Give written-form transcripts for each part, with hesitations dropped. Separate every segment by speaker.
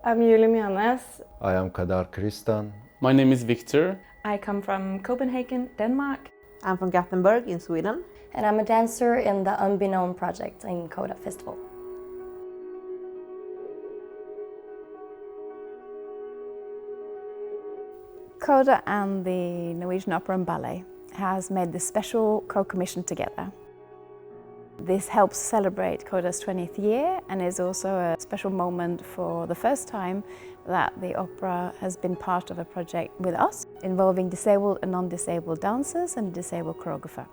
Speaker 1: I'm Mjønes.
Speaker 2: I am Kadar, Khristan.
Speaker 3: My name is Victor.
Speaker 1: I come from Copenhagen, Denmark.
Speaker 4: I'm from Gothenburg in Sweden.
Speaker 5: And I'm a dancer in the Unbeknown project in CODA Festival.
Speaker 6: CODA and the Norwegian Opera Ballet has made this special co-commission together. This helps celebrate CODA's 20th year and is also a special moment for the first time that the opera has been part of a project with us involving disabled and non-disabled dancers and a disabled choreographer.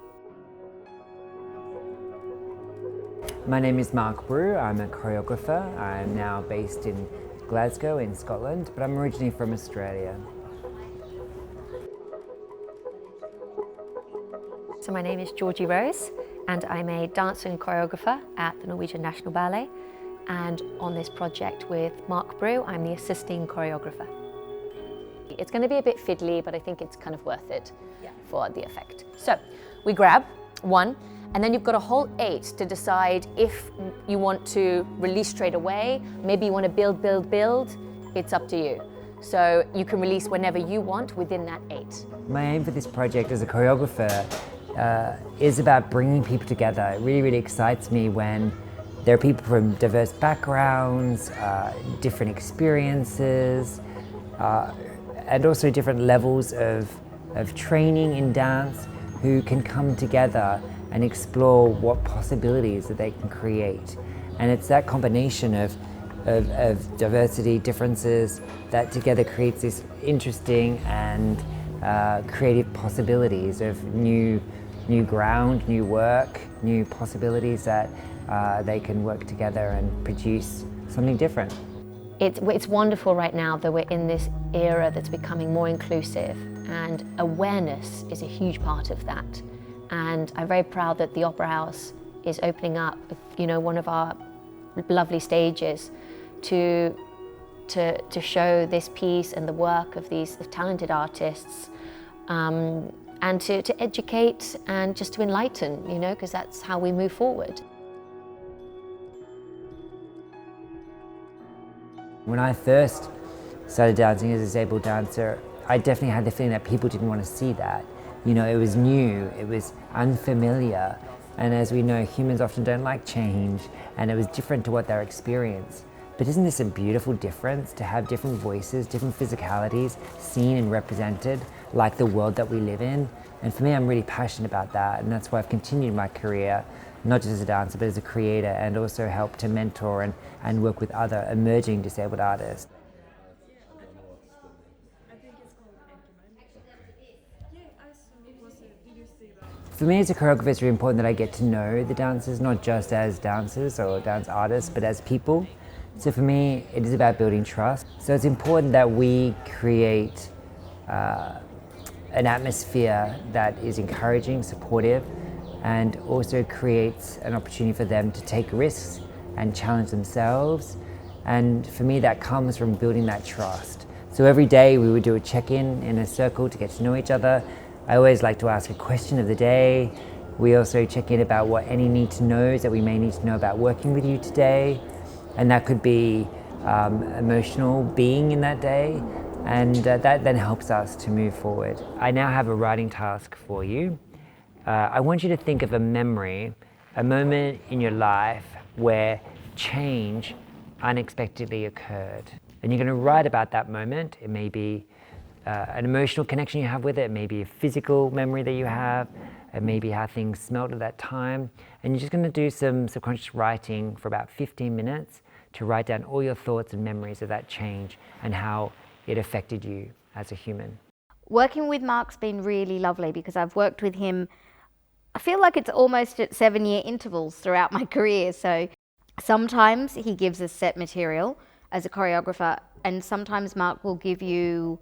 Speaker 7: My name is Marc Brew. I'm a choreographer. I'm now based in Glasgow in Scotland, but I'm originally from Australia.
Speaker 8: So my name is Georgie Rose and I'm a dancer and choreographer at the Norwegian National Ballet, and on this project with Marc Brew I'm the assisting choreographer. It's going to be a bit fiddly, but I think it's kind of worth it for the effect. So we grab one and then you've got a whole 8 to decide if you want to release straight away, maybe you want to build, it's up to you. So you can release whenever you want within that 8.
Speaker 7: My aim for this project as a choreographer is about bringing people together. It really excites me when there are people from diverse backgrounds, different experiences, and also different levels of training in dance who can come together and explore what possibilities that they can create. And it's that combination of diversity, differences, that together creates this interesting and creative possibilities of new ground, new work, new possibilities that they can work together and produce something different.
Speaker 8: It's wonderful right now that we're in this era that's becoming more inclusive, and awareness is a huge part of that. And I'm very proud that the Opera House is opening up, one of our lovely stages to show this piece and the work of these talented artists, and to educate and just to enlighten, because that's how we move forward.
Speaker 7: When I first started dancing as a disabled dancer, I definitely had the feeling that people didn't want to see that. It was new, it was unfamiliar, and as we know, humans often don't like change, and it was different to what their experience. But isn't this a beautiful difference, to have different voices, different physicalities seen and represented, like the world that we live in? And for me, I'm really passionate about that, and that's why I've continued my career, not just as a dancer, but as a creator, and also help to mentor and work with other emerging disabled artists. For me as a choreographer, it's really important that I get to know the dancers, not just as dancers or dance artists, but as people. So for me, it is about building trust. So it's important that we create an atmosphere that is encouraging, supportive, and also creates an opportunity for them to take risks and challenge themselves. And for me, that comes from building that trust. So every day we would do a check-in in a circle to get to know each other. I always like to ask a question of the day. We also check in about what any need to knows that we may need to know about working with you today. And that could be emotional being in that day. And that then helps us to move forward. I now have a writing task for you. I want you to think of a memory, a moment in your life where change unexpectedly occurred. And you're going to write about that moment. It may be an emotional connection you have with it. It may be a physical memory that you have. It may be how things smelled at that time. And you're just going to do some subconscious writing for about 15 minutes to write down all your thoughts and memories of that change and how it affected you as a human.
Speaker 9: Working with Marc's been really lovely because I've worked with him, I feel like it's almost at 7-year intervals throughout my career. So sometimes he gives us set material as a choreographer, and sometimes Marc will give you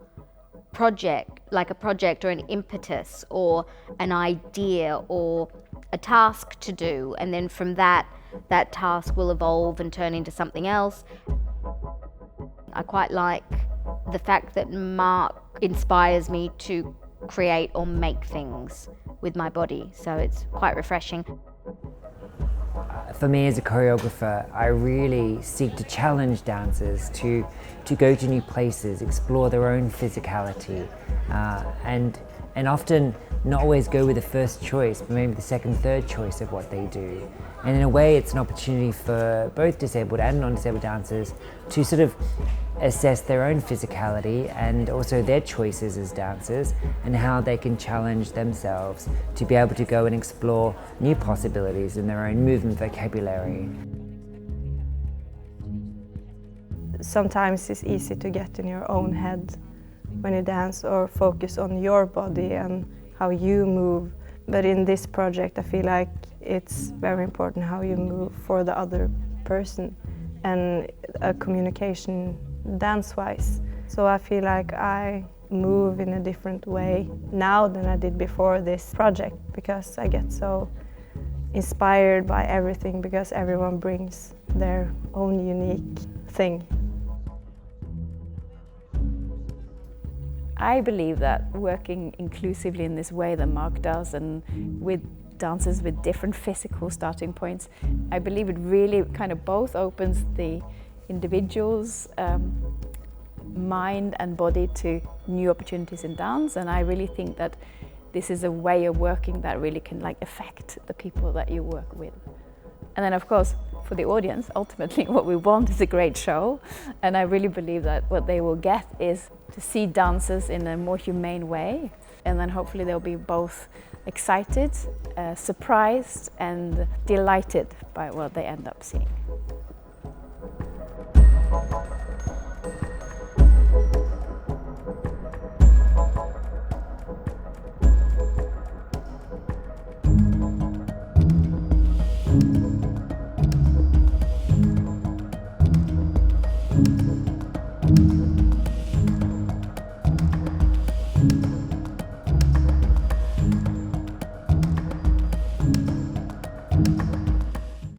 Speaker 9: a project or an impetus or an idea or a task to do, and then from that task will evolve and turn into something else. I quite like the fact that Marc inspires me to create or make things with my body, so it's quite refreshing.
Speaker 7: For me as a choreographer, I really seek to challenge dancers to go to new places, explore their own physicality, and often not always go with the first choice, but maybe the second, third choice of what they do. And in a way, it's an opportunity for both disabled and non-disabled dancers to sort of assess their own physicality and also their choices as dancers and how they can challenge themselves to be able to go and explore new possibilities in their own movement vocabulary.
Speaker 1: Sometimes it's easy to get in your own head when you dance or focus on your body and how you move. But in this project I feel like it's very important how you move for the other person and a communication dance-wise. So I feel like I move in a different way now than I did before this project because I get so inspired by everything because everyone brings their own unique thing.
Speaker 6: I believe that working inclusively in this way that Marc does and with dancers with different physical starting points, I believe it really kind of both opens the individual's mind and body to new opportunities in dance, and I really think that this is a way of working that really can like affect the people that you work with. And then of course for the audience, ultimately what we want is a great show, and I really believe that what they will get is to see dancers in a more humane way, and then hopefully they'll be both excited, surprised and delighted by what they end up seeing.